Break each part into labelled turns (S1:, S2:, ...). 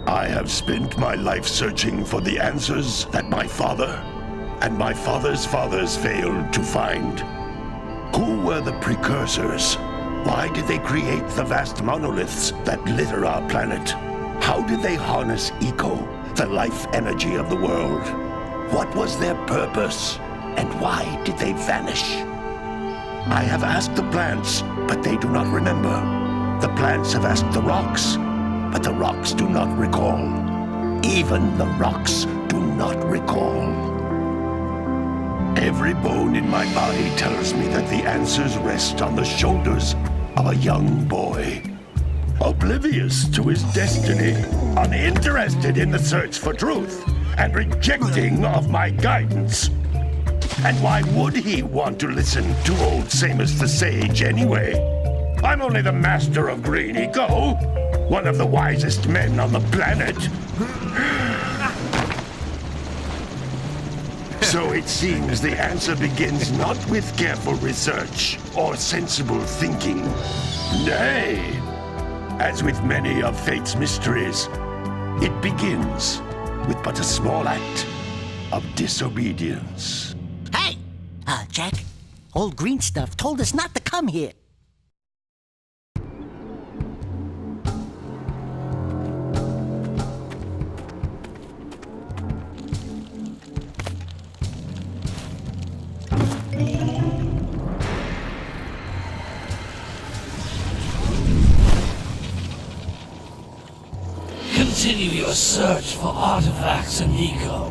S1: I have spent my life searching for the answers that my father and my father's fathers failed to find. Who were the Precursors? Why did they create the vast monoliths that litter our planet? How did they harness eco, the life energy of the world? What was their purpose? And why did they vanish? I have asked the plants, but they do not remember. The plants have asked the rocks, but the rocks do not recall. Even the rocks do not recall. Every bone in my body tells me that the answers rest on the shoulders of a young boy. Oblivious to his destiny, uninterested in the search for truth, and rejecting of my guidance. And why would he want to listen to old Samus the Sage anyway? I'm only the master of green eco, one of the wisest men on the planet. So it seems the answer begins not with careful research or sensible thinking. Nay, as with many of fate's mysteries, it begins with but a small act of disobedience.
S2: Hey! Jack, old green stuff told us not to come here.
S3: Continue your search for artifacts and eco.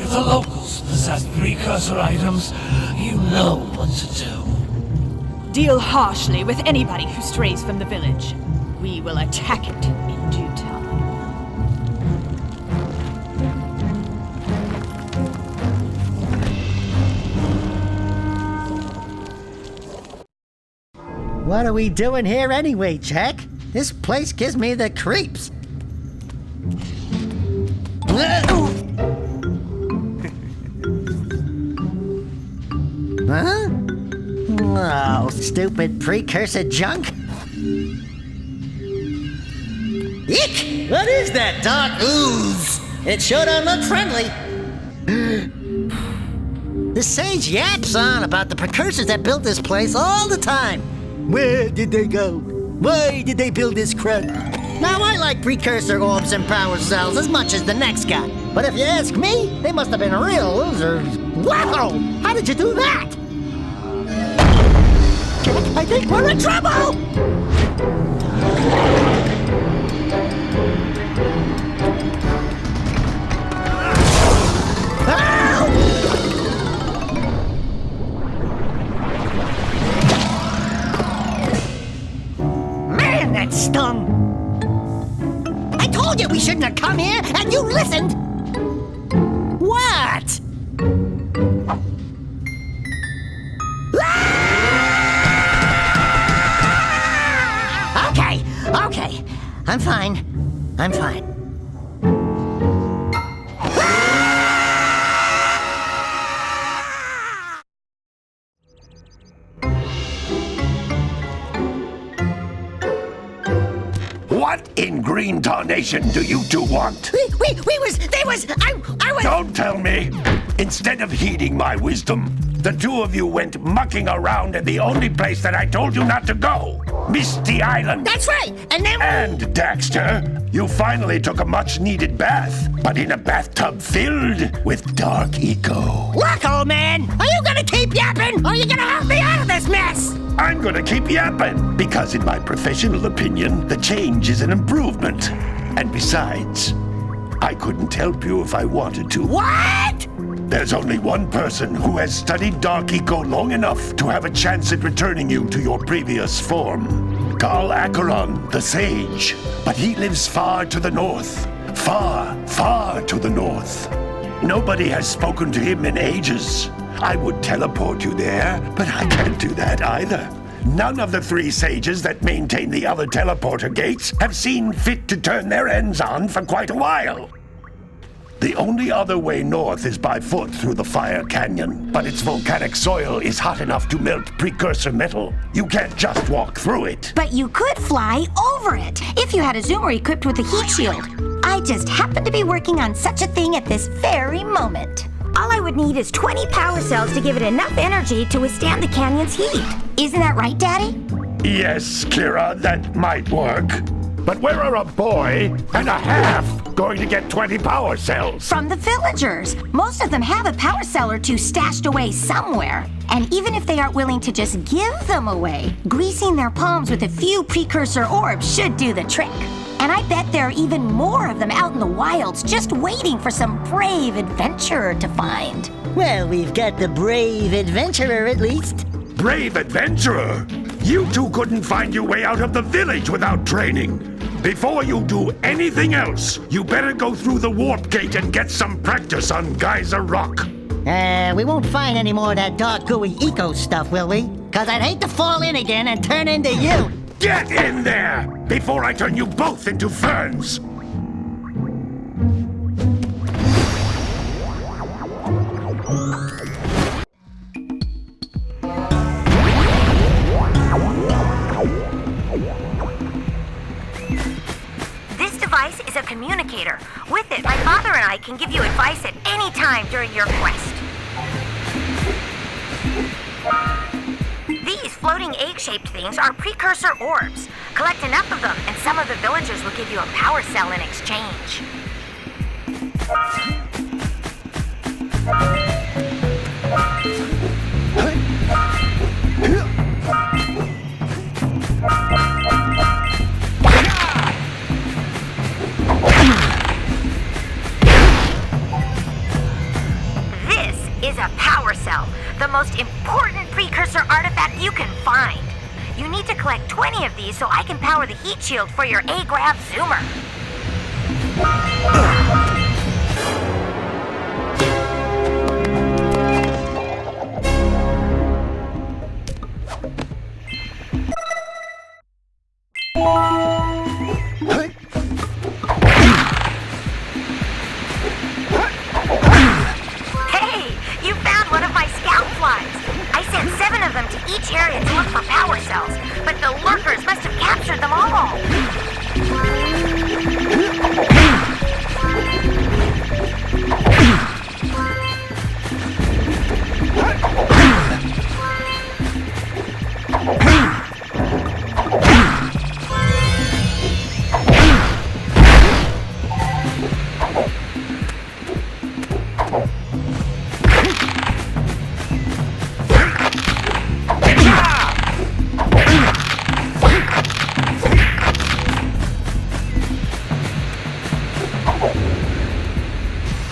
S3: If the locals possess precursor items, you know what to do.
S4: Deal harshly with anybody who strays from the village. We will attack it in due time.
S2: What are we doing here anyway, Jack? This place gives me the creeps. Huh? Oh, stupid precursor junk. Eek! What is that dark ooze? It sure don't look friendly. The sage yaps on about the precursors that built this place all the time. Where did they go? Why did they build this crud? Now, I like precursor orbs and power cells as much as the next guy. But if you ask me, they must have been real losers. Wow! How did you do that? Jack, I think we're in trouble! Man, that stung! I told you we shouldn't have come here, and you listened! What? Okay. I'm fine.
S1: What in green tarnation do you two want?
S2: I was...
S1: Don't tell me! Instead of heeding my wisdom, the two of you went mucking around in the only place that I told you not to go! Misty Island!
S2: That's right! And then...
S1: And, Daxter, you finally took a much-needed bath, but in a bathtub filled with dark eco.
S2: Look, old man! Are you gonna keep yapping, or are you gonna help me out of this mess?
S1: I'm gonna keep yapping, because in my professional opinion, the change is an improvement. And besides, I couldn't help you if I wanted to.
S2: What?
S1: There's only one person who has studied Dark Eco long enough to have a chance at returning you to your previous form. Carl Acheron, the Sage. But he lives far to the north. Far to the north. Nobody has spoken to him in ages. I would teleport you there, but I can't do that either. None of the three sages that maintain the other teleporter gates have seen fit to turn their ends on for quite a while. The only other way north is by foot through the Fire Canyon, but its volcanic soil is hot enough to melt precursor metal. You can't just walk through it.
S5: But you could fly over it, if you had a zoomer equipped with a heat shield. I just happen to be working on such a thing at this very moment. All I would need is 20 power cells to give it enough energy to withstand the canyon's heat. Isn't that right, Daddy?
S1: Yes, Kira, that might work. But where are a boy and a half going to get 20 power cells?
S5: From the villagers. Most of them have a power cell or two stashed away somewhere. And even if they aren't willing to just give them away, greasing their palms with a few precursor orbs should do the trick. And I bet there are even more of them out in the wilds just waiting for some brave adventurer to find.
S2: Well, we've got the brave adventurer at least.
S1: Brave adventurer! You two couldn't find your way out of the village without training. Before you do anything else, you better go through the warp gate and get some practice on Geyser Rock.
S2: We won't find any more of that dark gooey eco stuff, will we? 'Cause I'd hate to fall in again and turn into you.
S1: Get in there before I turn you both into ferns.
S5: This device is a communicator. With it, my father and I can give you advice at any time during your quest. These floating egg-shaped things are precursor orbs. Collect enough of them, and some of the villagers will give you a power cell in exchange. This is a power cell, the most important precursor artifact you can find. You need to collect 20 of these so I can power the heat shield for your A-Grav zoomer. Hey, you found one of my scout flies. I sent 7 of them to each area to look for power cells, but the lurkers must have captured them all.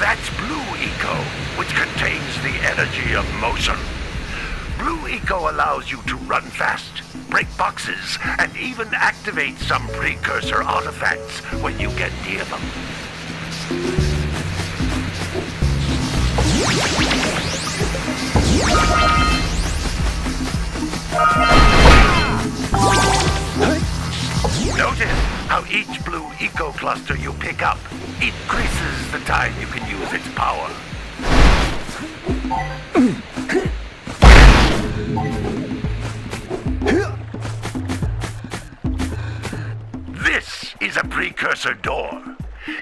S1: That's Blue Eco, which contains the energy of motion. Blue Eco allows you to run fast, break boxes, and even activate some precursor artifacts when you get near them. Notice how each Blue Eco cluster you pick up increases the time you can use its power. This is a precursor door.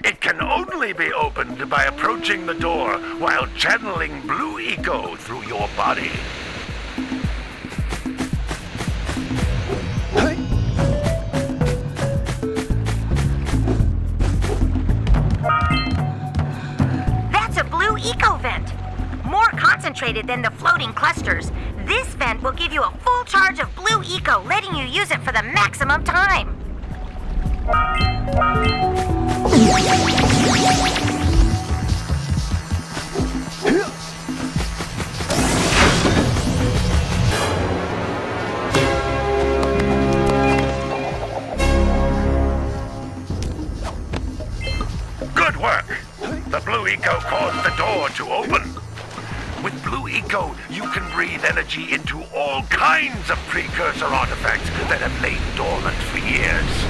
S1: It can only be opened by approaching the door while channeling Blue Eco through your body.
S5: That's a Blue Eco vent. More concentrated than the floating clusters. This vent will give you a full charge of Blue Eco, letting you use it for the maximum time.
S1: Good work! The Blue Eco caused the door to open. With Blue Eco, you can breathe energy into all kinds of precursor artifacts that have lain dormant for years.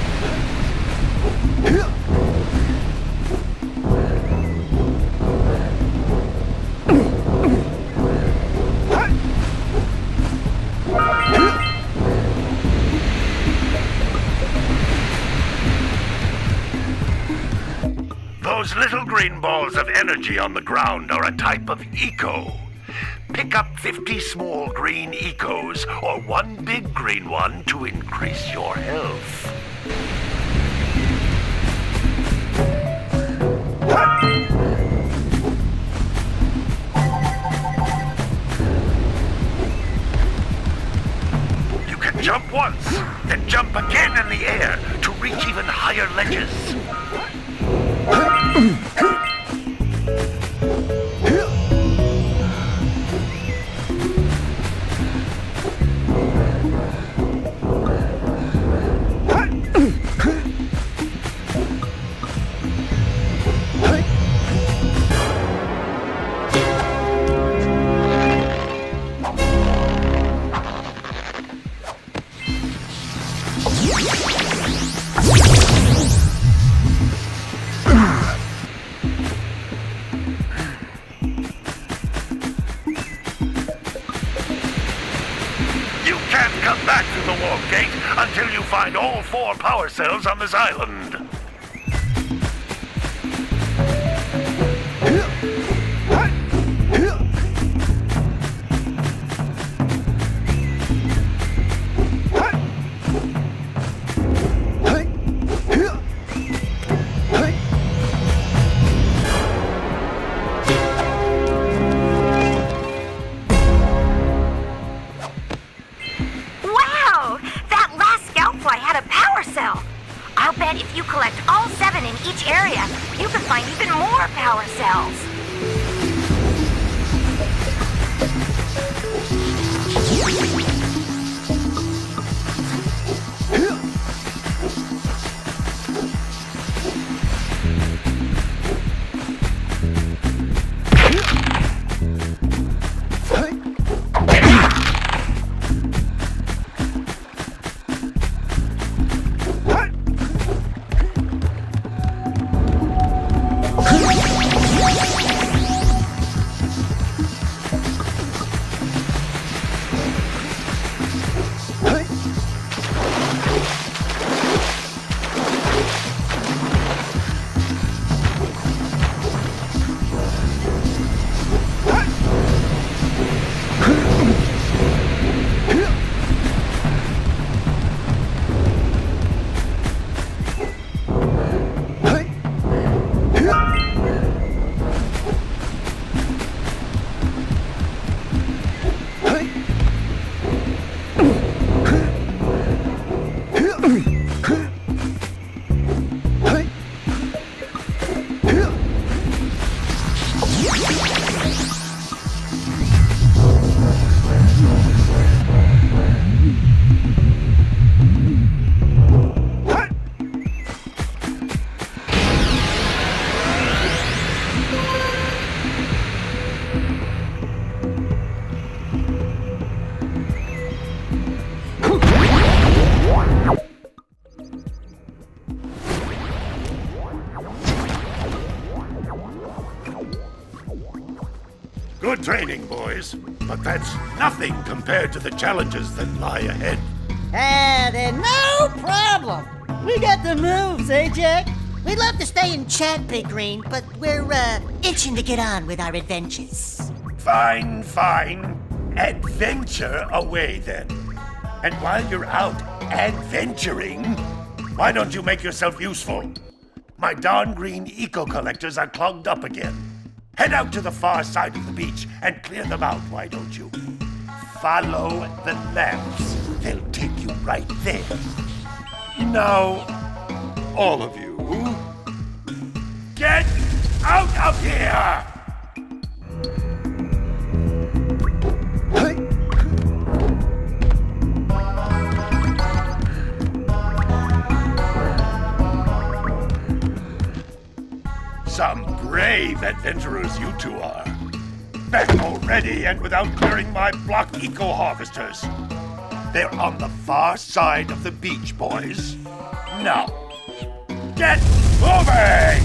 S1: Those little green balls of energy on the ground are a type of eco. Pick up 50 small green ecos or one big green one to increase your health. You can jump once, then jump again in the air to reach even higher ledges. Come back to the warp gate until you find all 4 power cells on this island.
S5: I'll bet if you collect all 7 in each area, you can find even more power cells.
S1: Good training, boys, but that's nothing compared to the challenges that lie ahead.
S2: Then no problem. We got the moves, eh, Jack? We'd love to stay and chat, Big Green, but we're, itching to get on with our adventures.
S1: Fine, fine. Adventure away, then. And while you're out adventuring, why don't you make yourself useful? My darn green eco-collectors are clogged up again. Head out to the far side of the beach and clear them out, why don't you? Follow the lamps. They'll take you right there. Now, all of you, get out of here! Some brave adventurers you two are. Back already and without clearing my block eco-harvesters. They're on the far side of the beach, boys. Now, get moving!